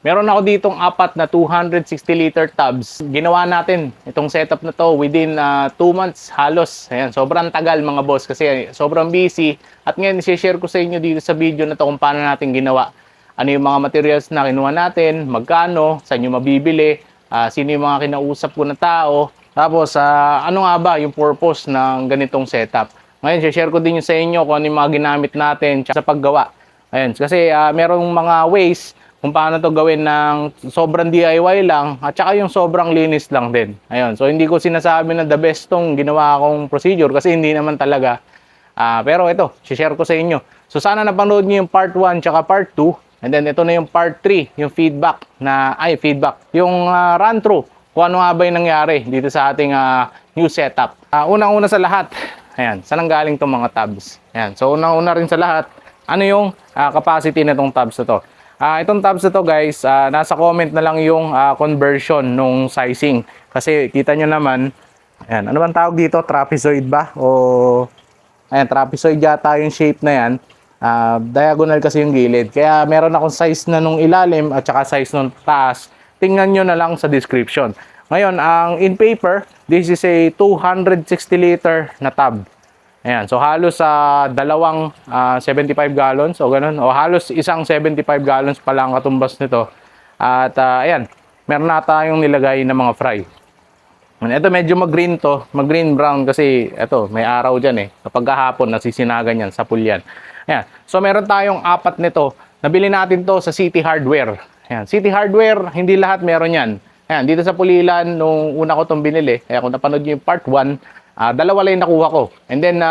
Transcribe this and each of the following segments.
Meron ako ditong apat na 260-liter tubs. Ginawa natin itong setup na to within 2 months halos. Ayan, sobrang tagal mga boss kasi sobrang busy. At ngayon, i-share ko sa inyo dito sa video na to kung paano natin ginawa. Ano yung mga materials na kinuha natin, magkano, saan nyo mabibili, sino yung mga kinausap ko na tao. Tapos, ano nga ba yung purpose ng ganitong setup. Ngayon, i-share ko din yung sa inyo kung ano yung mga ginamit natin sa paggawa. Ayan, kasi merong mga ways kung paano to gawin ng sobrang DIY lang at saka yung sobrang linis lang din. Ayun, so hindi ko sinasabi na the best tong ginawa kong procedure kasi hindi naman talaga. Pero ito, share ko sa inyo. So sana napanood niyo yung part 1 tsaka part 2. And then ito na yung part 3, yung feedback, yung run through kung ano nga ba yung nangyari dito sa ating new setup. Unang-una sa lahat, ayan, saan galing tong mga tabs? Ayan, so unang-una rin sa lahat, ano yung capacity na tong tabs na to? Itong tabs na to guys, nasa comment na lang yung conversion nung sizing. Kasi kita nyo naman, ayan, ano bang tawag dito? Trapezoid ba? O, ayan, trapezoid yata yung shape na yan. Diagonal kasi yung gilid. Kaya meron akong size na nung ilalim at saka size nung taas. Tingnan nyo na lang sa description. Ngayon, ang in paper, this is a 260 liter na tub. Ayan, so halos sa dalawang 75 gallons o ganun, o halos isang 75 gallons pa lang katumbas nito. At ayan, meron na tayong nilagay na mga fry. Ito medyo mag-green to, mag-green brown kasi ito may araw dyan kapag hapon nasisinagan yan sa pulyan. Ayan, so meron tayong apat nito. Nabili natin to sa City Hardware. Ayan, City Hardware, hindi lahat meron yan. Ayan, dito sa Pulilan, nung una ko itong binili, kaya kung napanood nyo yung part 1, dalawa lang nakuha ko. And then,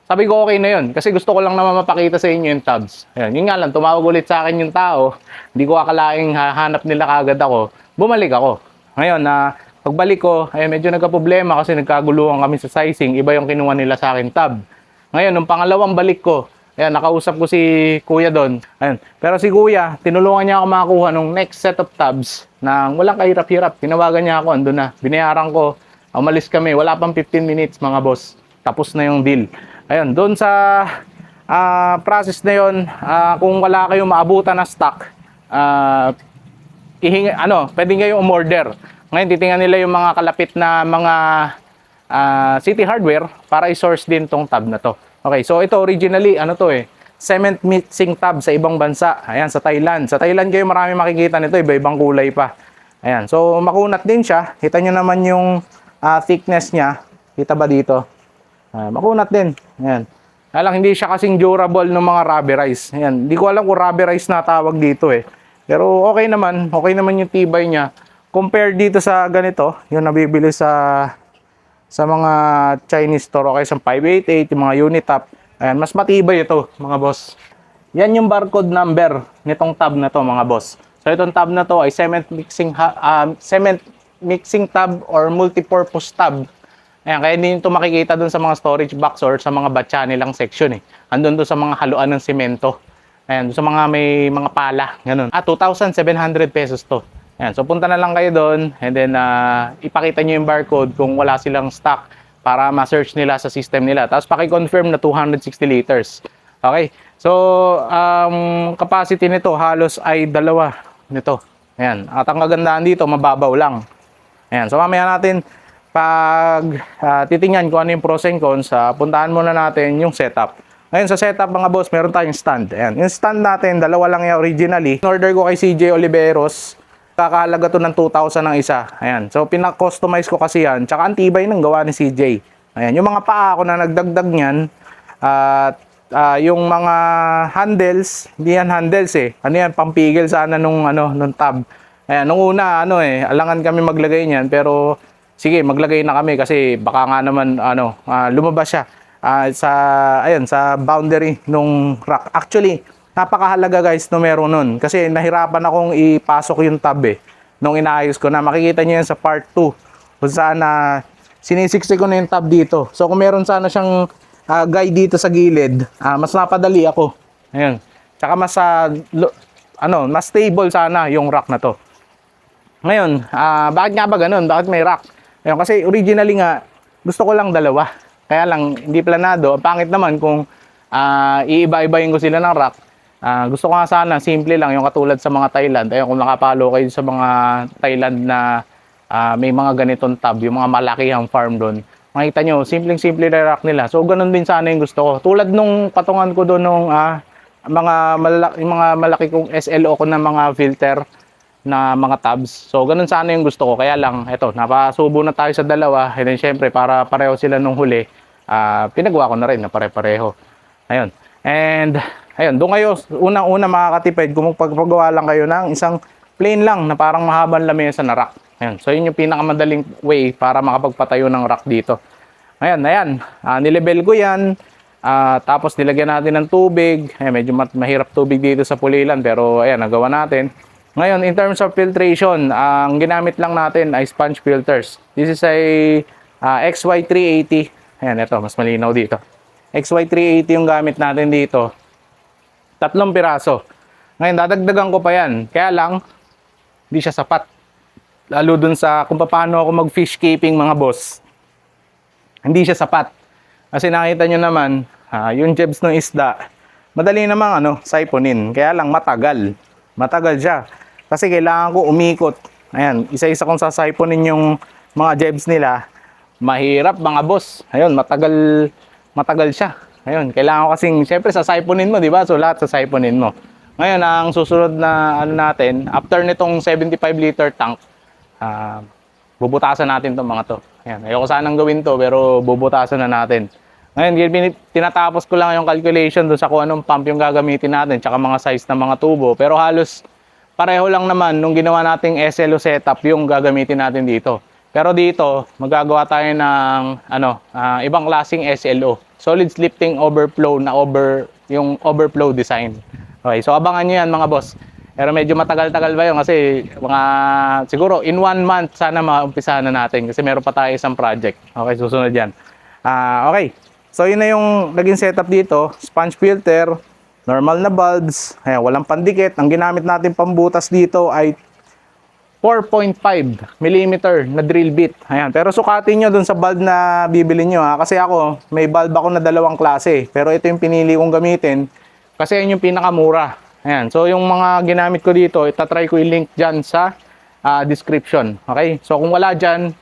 sabi ko okay na yun. Kasi gusto ko lang naman mapakita sa inyo yung tabs. Ayan, yun nga lang, tumawag ulit sa akin yung tao. Hindi ko akalaing hahanap nila kagad ako. Bumalik ako. Ngayon, pagbalik ko, medyo nagka-problema kasi nagkaguluhan kami sa sizing. Iba yung kinuha nila sa akin tab. Ngayon, nung pangalawang balik ko, ayan, nakausap ko si kuya doon. Ayan. Pero si kuya, tinulungan niya ako makakuha nung next set of tabs na walang kahirap-hirap. Tinawagan niya ako, andun na. Binayaran ko. Umalis kami, wala pang 15 minutes mga boss. Tapos na yung deal. Ayun, doon sa process na yon, kung wala kayong maabutan na stock, pwede kayong umorder. Ngayon, titingnan nila yung mga kalapit na mga City Hardware para i-source din tong tab na to. Okay, so ito originally, cement mixing tab sa ibang bansa. Ayan, sa Thailand. Sa Thailand kayo marami makikita nito, iba-ibang kulay pa. Ayan, so makunat din siya. Kita nyo naman yung thickness niya. Kita ba dito? Makunat din. Ayan. Alang hindi siya kasing durable ng mga rubberized. Ayan. Hindi ko alam kung rubberized na tawag dito Pero okay naman. Okay naman yung tibay niya. Compare dito sa ganito, yung nabibili sa mga Chinese store o kaya sa 588, yung mga Unitop. Ayan, mas matibay ito, mga boss. Yan yung barcode number nitong tab na to, mga boss. So itong tab na to ay cement mixing tab or multipurpose tab. Ayan, kaya hindi ito makikita dun sa mga storage box or sa mga batya nilang section Andun doon sa mga haluan ng semento. Ayan, sa mga may mga pala, ganun. 2,700 pesos to. Ayan, so punta na lang kayo doon and then ipakita nyo yung barcode kung wala silang stock para ma-search nila sa system nila. Tapos paki-confirm na 260 liters. Okay, so capacity nito halos ay dalawa nito. Ayan, at ang kagandahan dito, mababaw lang. Ayan, so mamaya natin pag titingnan kung ano yung pros and cons, puntahan muna natin yung setup. Ngayon sa setup mga boss, meron tayong stand. Ayan, yung stand natin, dalawa lang yan originally. In-order ko kay CJ Oliveros, kakahalaga to ng 2,000 ang isa. Ayan, so pina-customize ko kasi yan, tsaka ang tibay ng gawa ni CJ. Ayan, yung mga paa ko na nagdagdag niyan, at yung mga handles, hindi yan handles ano yan, pampigil sana nung tab. Ayan, nung una alangan kami maglagay niyan, pero sige, maglagay na kami kasi baka nga naman lumabas siya sa boundary nung rack. Actually, napakahalaga guys no meron nun kasi nahirapan akong ipasok yung tab nung inaayos ko na. Makikita niyo yan sa part 2 kung saan sinisiksik ko na yung tab dito. So kung meron sana siyang guide dito sa gilid, mas napadali ako. Ayun. Tsaka mas mas stable sana yung rack na to. Ngayon, bakit nga ba ganun? Bakit may rack? Ayun, kasi originally nga, gusto ko lang dalawa. Kaya lang, hindi planado. Ang pangit naman kung iiba-ibayin ko sila ng rack. Gusto ko nga sana, simple lang, yung katulad sa mga Thailand. Ayun, kung nakapalo kayo sa mga Thailand na may mga ganitong tub, yung mga malakihang farm doon. Makita nyo, simpleng-simple na rack nila. So, ganun din sana yung gusto ko. Tulad nung patungan ko doon nung yung mga malaki kong SLO ko na mga filter na mga tabs. So, ganun sana yung gusto ko. Kaya lang, eto, napasubo na tayo sa dalawa. And then, syempre, para pareho sila nung huli, pinagawa ko na rin na pare-pareho. Ayun. And, ayun, doon kayo, unang-una makakatipid kung magpagawa lang kayo ng isang plain lang na parang mahabang lamesa na rack. Ayun. So, yun yung pinakamadaling way para makapagpatayo ng rack dito. Ayan, ayan. Nilebel ko yan. Tapos nilagyan natin ng tubig. Ayan, medyo mahirap tubig dito sa Pulilan pero ayan, nagawa natin. Ngayon, in terms of filtration, ang ginamit lang natin ay sponge filters. This is a XY380. Ayan, ito, mas malinaw dito. XY380 yung gamit natin dito. 3 piraso. Ngayon, dadagdagan ko pa yan. Kaya lang, hindi siya sapat. Lalo dun sa kung paano ako mag-fish keeping mga boss. Hindi siya sapat. Kasi nakita nyo naman, yung jebs ng isda, madali namang siponin. Kaya lang matagal. Matagal siya. Kasi kailangan ko umikot. Ayan, isa-isa kong sasiponin yung mga jebs nila. Mahirap mga boss. Ayun, matagal siya. Ayun, kailangan ko kasing, syempre sasiponin mo, di ba? So lahat sasiponin mo. Ngayon, ang susunod na natin, after nitong 75 liter tank, bubutasan natin itong mga to. Ayan, ayoko sanang gawin to, pero bubutasan na natin. Ngayon, tinatapos ko lang yung calculation doon sa kung anong pump yung gagamitin natin, tsaka mga size ng mga tubo. Pero halos pareho lang naman nung ginawa nating SLO setup yung gagamitin natin dito. Pero dito, magagawa tayo ng ibang klaseng SLO. Solid lifting overflow na yung overflow design. Okay, so abangan nyo yan mga boss. Pero medyo matagal-tagal ba yun kasi siguro in 1 month sana maumpisahan na natin kasi meron pa tayo isang project. Okay, susunod yan. Okay, so yun na yung naging setup dito. Sponge filter, normal na bulbs, ayan, walang pandikit. Ang ginamit natin pambutas dito ay 4.5 mm na drill bit. Ayan, pero sukatin nyo dun sa bulb na bibili nyo kasi ako, may bulb ako na 2 klase. Pero ito yung pinili kong gamitin kasi yun yung pinakamura. Ayan, so yung mga ginamit ko dito, itatry ko i-link dyan sa description. Okay, so kung wala dyan,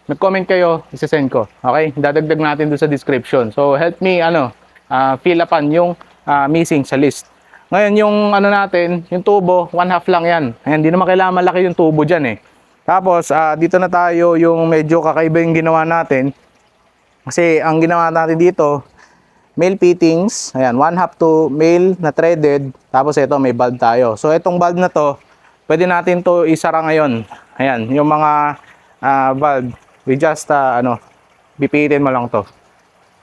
mag-comment kayo, isasend ko. Okay, dadagdag natin doon sa description. So help me, fill upan yung missing sa list. Ngayon, yung natin, yung tubo, 1/2 lang yan. Ayan, hindi naman kailangan malaki yung tubo dyan eh. Tapos, dito na tayo yung medyo kakaiba yung ginawa natin. Kasi, ang ginawa natin dito, male fittings, ayan, 1/2 to male na threaded. Tapos, ito, may bulb tayo. So, itong bulb na to, pwede natin to isara ngayon. Ayan, yung mga bulb, we just, bipitin mo lang to.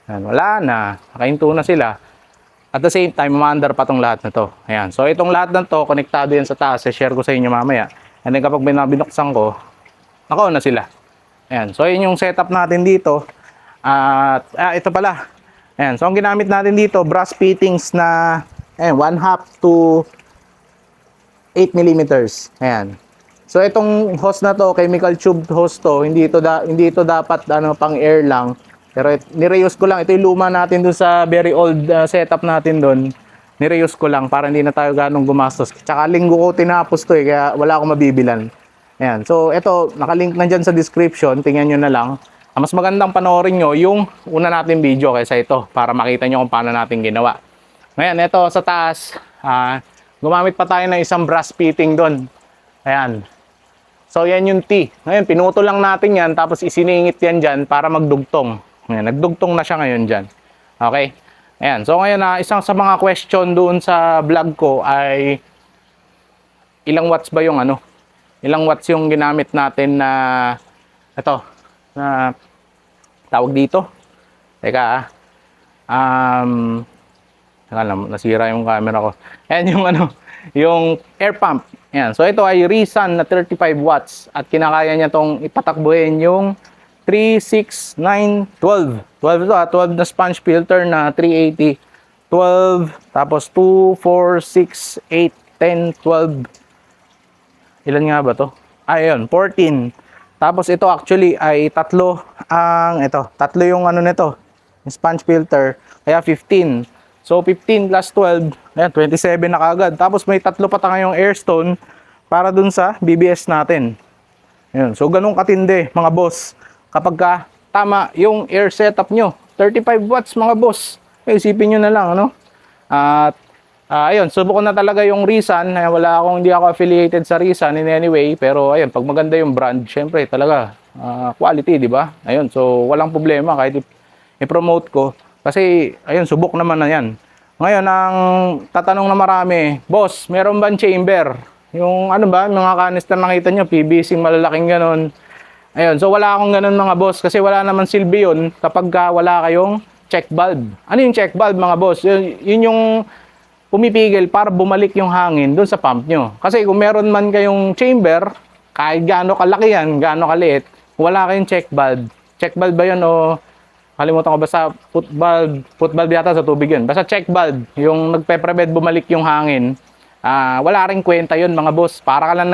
Ayan, wala na, nakahinto na sila. At the same time, umaandar pa tong lahat na to. Ayan. So, itong lahat na to, konektado yan sa taas. I-share ko sa inyo mamaya. And then, kapag binuksan ko, naka-on na sila. Ayan. So, yun yung setup natin dito. At, ito pala. Ayan. So, ang ginamit natin dito, brass fittings na 1/2 to 8 mm. Ayan. So, itong hose na to, chemical tube hose to, hindi ito dapat pang air lang. Pero nireuse ko lang. Ito yung luma natin dun sa very old setup natin dun. Nireuse ko lang para hindi na tayo ganong gumastos. Tsaka linggo ko tinapos to kaya wala akong mabibilan. Ayan. So, ito, nakalink na dyan sa description. Tingnan nyo na lang. Mas magandang panoorin nyo yung una natin video kaysa ito para makita nyo kung paano natin ginawa. Ngayon, ito sa taas, gumamit pa tayo ng isang brass fitting dun. Ayan. So, yan yung T. Ngayon, pinuto lang natin yan tapos isiningit yan dyan para magdugtong. Ayan, nagdugtong na siya ngayon dyan. Okay? Ayan. So, ngayon isang sa mga question doon sa vlog ko ay ilang watts ba yung ilang watts yung ginamit natin na ito, na tawag dito. Teka nasira yung camera ko. Ayan yung yung air pump. Ayan. So, ito ay Reason na 35 watts at kinakaya niya tong ipatakbuhin yung 3, 6, 9, 12. 12 ito 12 na sponge filter na 380. 12, tapos 2, 4, 6, 8, 10, 12. Ilan nga ba to? Ayun, 14. Tapos ito actually ay tatlo yung nito, yung sponge filter. Kaya 15. So 15 plus 12, ayan, 27 na kagad. Tapos may tatlo pa tayong airstone para dun sa BBS natin. Ayan. So ganun katindi mga boss. Kapag ka tama yung air setup nyo, 35 watts mga boss. Isipin nyo na lang, ano? At ayun, subok ko na talaga yung Rizan. Hindi ako affiliated sa Rizan in any way. Pero ayun, pag maganda yung brand, syempre talaga quality, di ba? Ayun, so walang problema kahit i-promote ko. Kasi, ayun, subok naman na yan. Ngayon, ang tatanong na marami, boss, meron ba chamber? Yung ano ba, mga canister nakita nyo, PVC, malalaking ganon. Ayun, so wala akong ganon mga boss kasi wala naman silbi yun kapag wala kayong check valve. Ano yung check valve mga boss? Yun yung pumipigil para bumalik yung hangin dun sa pump nyo. Kasi kung meron man kayong chamber, kahit gaano kalaki yan, gaano kaliit, wala kayong check valve. Check valve ba yun o kalimutan ko, basta foot valve yata sa tubig yun. Basta check valve, yung nagpe-prevent bumalik yung hangin. Wala ring kwenta yun mga boss. Para ka lang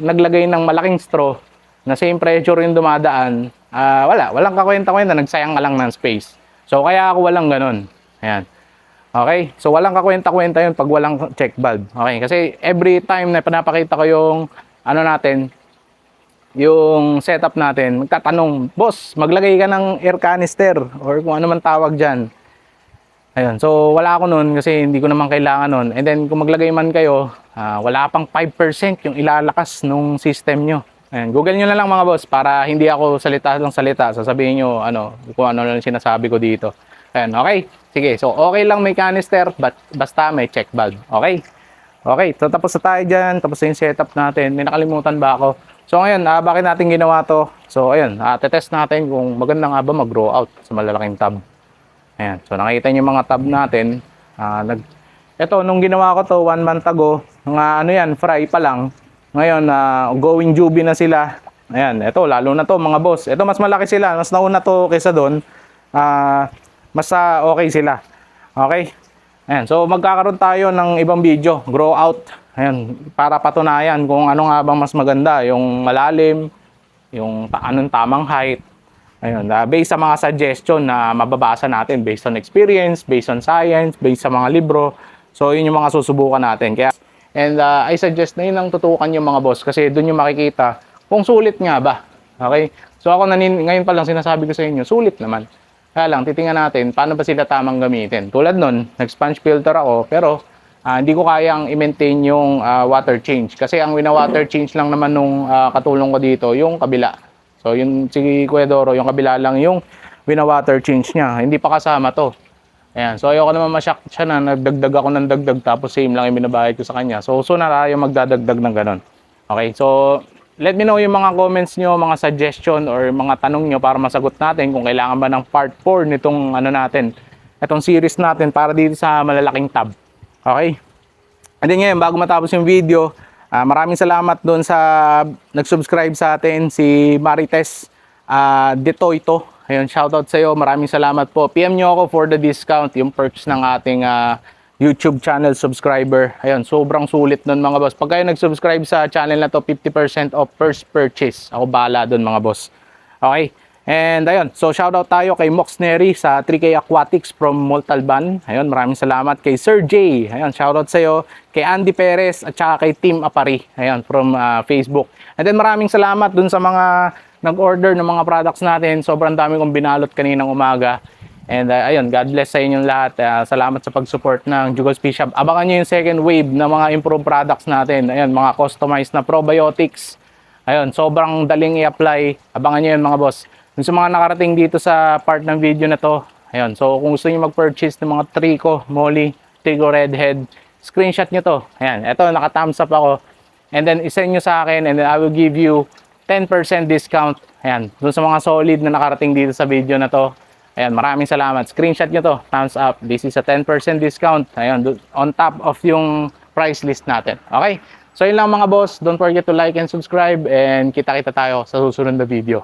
naglagay ng malaking straw na same pressure yung dumadaan. Walang kakwenta-kwenta, nagsayang ka lang ng space. So kaya ako walang ganun. Ayan. Okay? So walang kakwenta-kwenta yun pag walang check valve. Okay? Kasi every time na pinapakita ko yung ano natin, yung setup natin, magtatanong, boss, maglagay ka ng air canister or kung ano man tawag dyan. Ayun, so wala ako nun kasi hindi ko naman kailangan nun. And then kung maglagay man kayo, wala pang 5% yung ilalakas nung system nyo. Ayun, Google nyo na lang mga boss para hindi ako salita lang salita. Sasabihin nyo kung ano lang sinasabi ko dito. Ayun, okay? Sige, so okay lang may canister, but basta may check valve. Okay? Okay, so tapos na tayo dyan. Tapos na yung setup natin. May nakalimutan ba ako? So ngayon, bakit natin ginawa to? So ayun, tetest natin kung maganda nga ba mag-grow out sa malalaking tub. Ayan, so nakita niyo yung mga tab natin. Ito, nung ginawa ko to 1 month ago, mga fry pa lang. Ngayon, going juvie na sila. Ayan, ito, lalo na to mga boss. Ito, mas malaki sila. Mas nauna to kaysa doon. Mas okay sila. Okay? Ayan, so magkakaroon tayo ng ibang video, grow out. Ayan, para patunayan kung ano nga bang mas maganda. Yung malalim, yung anong tamang height. Ayun, based sa mga suggestion na mababasa natin based on experience, based on science, based sa mga libro. So, yun yung mga susubukan natin. I suggest na yun ang tutukan yung mga boss kasi doon yung makikita kung sulit nga ba. Okay? So, ako ngayon pa lang sinasabi ko sa inyo, sulit naman. Kaya lang, titingnan natin paano ba sila tamang gamitin. Tulad nun, nag-sponge filter ako, pero hindi ko kayang i-maintain yung water change. Kasi ang wina-water change lang naman nung katulong ko dito, yung kabila. So, yung si Kuya Doro, yung kabila lang yung wina-water change niya. Hindi pa kasama to. Ayan. So, ayoko naman ma-shock siya na nagdagdag ako ng dagdag tapos same lang yung binabayad ko sa kanya. So na tayo magdadagdag ng ganun. Okay. So, let me know yung mga comments nyo, mga suggestion or mga tanong nyo para masagot natin kung kailangan ba ng part 4 nitong itong series natin para dito sa malalaking tub. Okay. And then ngayon, bago matapos yung video, maraming salamat doon sa nag-subscribe sa atin, si Marites Detoito. Ayun, shoutout sa iyo. Maraming salamat po. PM nyo ako for the discount, yung perks ng ating YouTube channel subscriber. Ayun, sobrang sulit nun mga boss. Pag kayo nag-subscribe sa channel na to, 50% off first purchase. Ako bahala doon mga boss. Okay? And ayun, so shoutout tayo kay Mox Neri sa 3K Aquatics from Montalban. Ayun, maraming salamat kay Sir J. Ayun, shoutout sa iyo. Kay Andy Perez at saka kay Team Apari. Ayun, from Facebook. And then maraming salamat dun sa mga nag-order ng mga products natin. Sobrang dami kong binalot kaninang umaga. And ayun, God bless sa inyong lahat. Salamat sa pag-support ng Jugos Fish Shop. Abangan nyo yung second wave ng mga improved products natin. Ayun, mga customized na probiotics. Ayun, sobrang daling i-apply. Abangan nyo yun mga boss. Dun sa mga nakarating dito sa part ng video na to, ayun, so kung gusto niyo mag-purchase ng mga Trico, Molly, Trico Redhead, screenshot nyo to. Ayan, eto, naka-thumbs up ako. And then, isend nyo sa akin and then I will give you 10% discount. Ayan, dun sa mga solid na nakarating dito sa video na to. Ayan, maraming salamat. Screenshot nyo to, thumbs up. This is a 10% discount. Ayan, on top of yung price list natin. Okay? So, yun lang mga boss. Don't forget to like and subscribe and kita-kita tayo sa susunod na video.